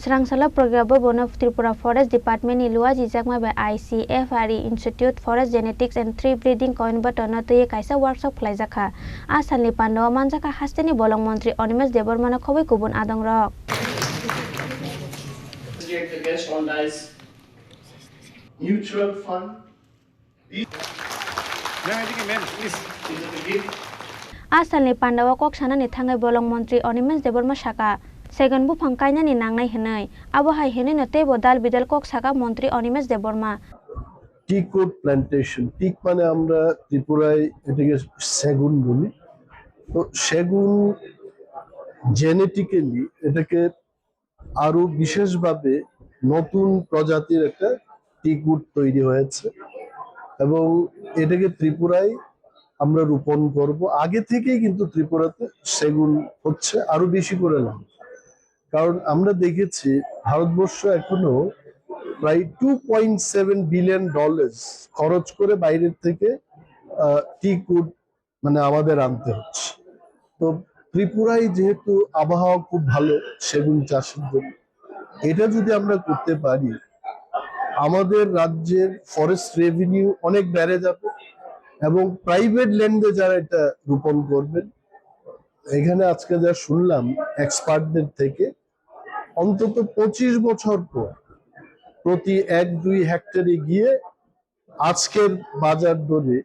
Srangsala Prograbo Bono Tripura Forest Department Ilua Jijakma by ICFRE Institute Forest Genetics and Tree Breeding Coimbatore Tuye Kaisa Workshop Plaizakha Asali Pando Manjaka Hasteni Bolong Montri Onimes Debormana Kobe Kubun Adong Rock Mutual fund. Asali Pandawa Koksana Nitanga Bolong Montri Onimes Deborma Shaka Second Bufang Kainani Nangnai Henai Abohai Henino Tebo Dal Bidal Kok Saka Montri Onimes Deborma teakwood plantation teak মানে আমরা ত্রিপুরায় এটাকে সেগুন বলি তো সেগুন genetically এটাকে আরো বিশেষভাবে নতুন প্রজাতির একটা টিকউড তৈরি হয়েছে এবং এটাকে ত্রিপুরায় আমরা রোপণ করব আগে থেকেই কিন্তু ত্রিপুরাতে সেগুন হচ্ছে আরো বেশি করে না কারণ আমরা দেখেছি ভারতবর্ষ এখনো প্রায় $2.7 বিলিয়ন খরচ করে বাইরের থেকে টিকউড মানে আমাদের আনতে হচ্ছে তো ত্রিপুরায় যেহেতু আবহাওয়া খুব ভালো সেগুন চাষের জন্য এটা যদি আমরা করতে পারি আমাদের রাজ্যের ফরেস্ট রেভিনিউ অনেক বেড়ে যাবে এবং প্রাইভেট ল্যান্ডে যারা এটা রোপণ করবেন এখানে আজকে যা শুনলাম এক্সপার্টদের থেকে অন্তত 25 বছর পর প্রতি 1-2 হেক্টরে গিয়ে আজকের বাজার দরে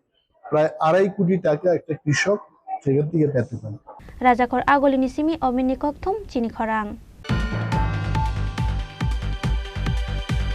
প্রায় 2.5 কোটি টাকা একটা কৃষক সেখান থেকে পেতে পারে Rajakor Agolini Simi Omini Kokthum Chini Khorang